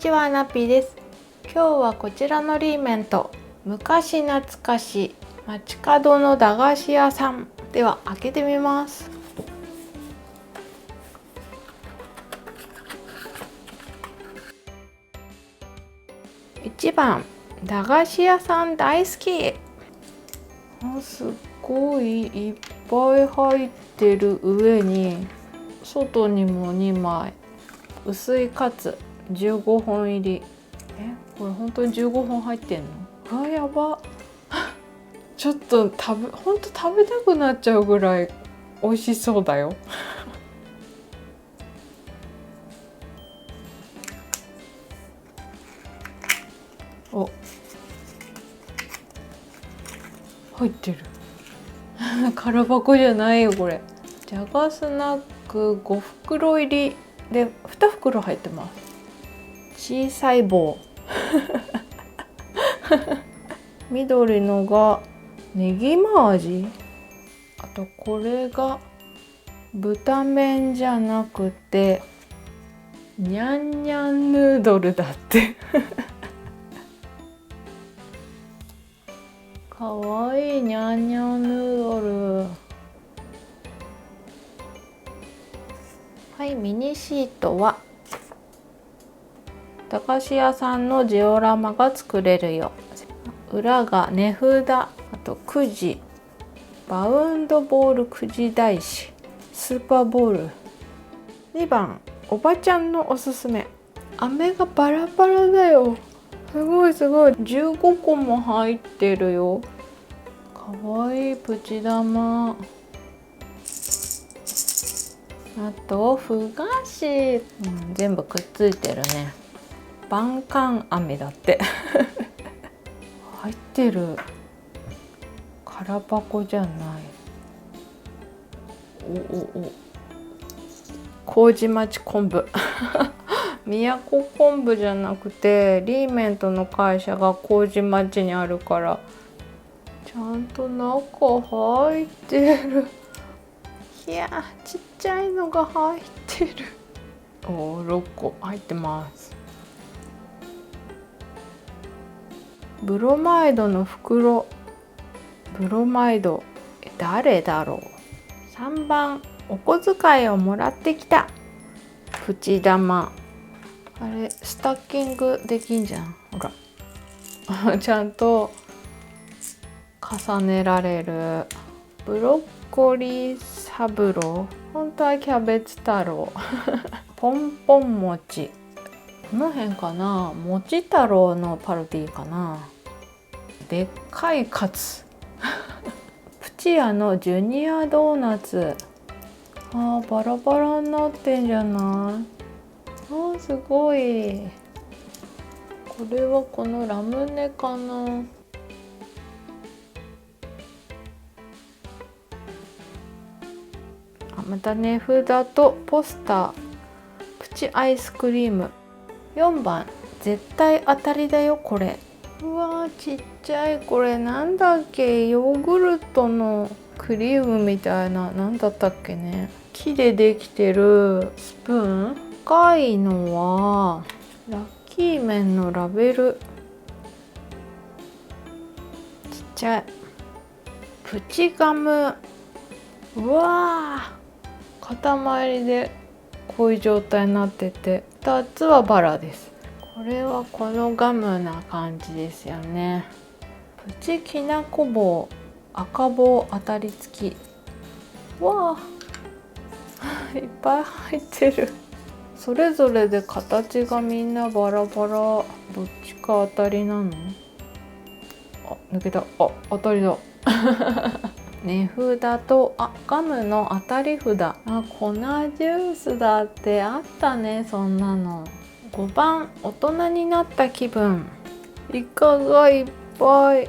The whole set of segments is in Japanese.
ちは、ナピです。今日はこちらのリーメンと昔懐かしい街角の駄菓子屋さんでは開けてみます。1番、駄菓子屋さん大好き。すっごいいっぱい入ってる上に外にも2枚薄いカツ15本入り。これ本当に15本入ってんの？やばちょっと本当食べたくなっちゃうぐらい美味しそうだよお、入ってる空箱じゃないよこれ。じゃがスナック5袋入りで2袋入ってます。小さい棒緑のがネギマ味。あとこれが豚麺じゃなくてニャンニャンヌードルだってかわいいニャンニャンヌードル。はい、ミニシートは駄菓子屋さんのジオラマが作れるよ。裏が値札、あとくじ、バウンドボールくじ台紙、スーパーボール。2番、おばちゃんのおすすめ。飴がバラバラだよ。すごいすごい。15個も入ってるよ。かわいいプチ玉。あとふ菓子、全部くっついてるね。晩柑飴だって入ってる。空箱じゃない。麹町昆布宮古昆布じゃなくてリーメントの会社が麹町にあるからちゃんと中入ってる。いやちっちゃいのが入ってる。6個入ってます。ブロマイドの袋。ブロマイド誰だろう。3番、お小遣いをもらってきた。プチ玉。あれスタッキングできんじゃん。ほらちゃんと重ねられる。ブロッコリーサブロー。本当はキャベツ太郎ポンポン餅。この辺かな。餅太郎のパロディかな。でっかいカツプチ屋のジュニアドーナツ。バラバラになってんじゃない。すごい。これはこのラムネかな。また値札とポスター。プチアイスクリーム。4番、絶対当たりだよこれ。うわちっちゃい。これなんだっけ。ヨーグルトのクリームみたいな。なんだったっけね。木でできてるスプーン。赤いのはラッキー麺のラベル。ちっちゃい。プチガム。うわ塊でこういう状態になってて2つはバラです。これはこのガムな感じですよね。プチきなこ棒。赤棒当たり付き。いっぱい入ってる。それぞれで形がみんなバラバラ。どっちか当たりなの？抜けた。当たりだ値札とガムの当たり札。粉ジュースだってあったね。そんなの。5番、大人になった気分。イカがいっぱい。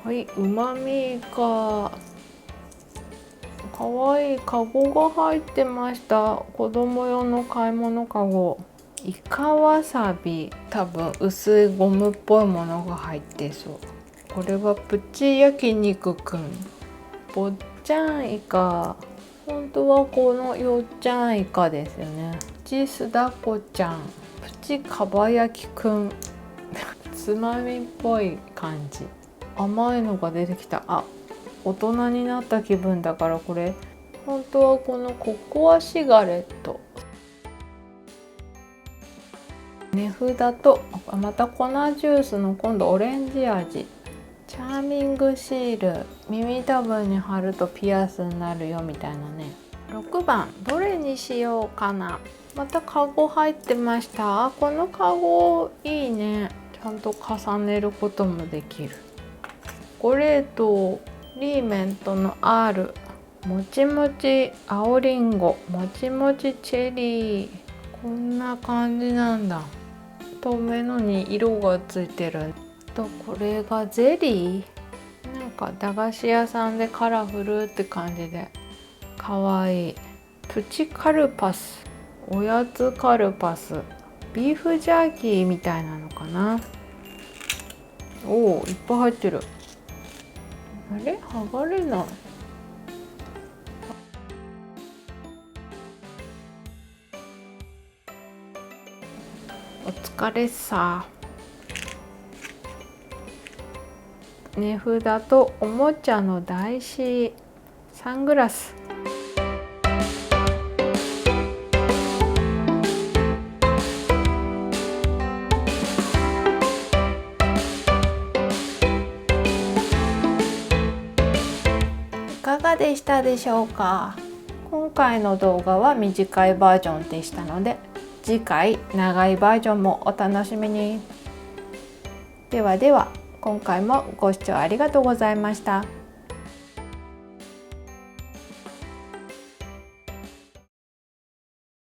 はい、うまみイカ。かわいいカゴが入ってました。子供用の買い物カゴ。イカわさび。多分薄いゴムっぽいものが入ってそう。これはプチ焼肉くん。坊ちゃんイカ。本当はこのよっちゃんイカですよね。チスダコちゃん、プチかば焼きくんつまみっぽい感じ。甘いのが出てきた。あ、大人になった気分だから、これ本当はこのココアシガレット。値札とまた粉ジュースの今度オレンジ味。チャーミングシール、耳たぶに貼るとピアスになるよみたいなね。6番どれにしようかな。またカゴ入ってました。このカゴいいね。ちゃんと重ねることもできる。チョコレートリーメントの R、 もちもち青りんご、もちもちチェリー。こんな感じなんだ。透明のに色がついてる。とこれがゼリー。なんか駄菓子屋さんでカラフルって感じでかわいい。プチカルパス、おやつカルパス、ビーフジャーキーみたいなのかな。おお、いっぱい入ってる。あれ、剥がれない。お疲れっさ。値札とおもちゃの台紙、サングラス。いかがでしたでしょうか。今回の動画は短いバージョンでしたので、次回長いバージョンもお楽しみに。ではでは、今回もご視聴ありがとうございました。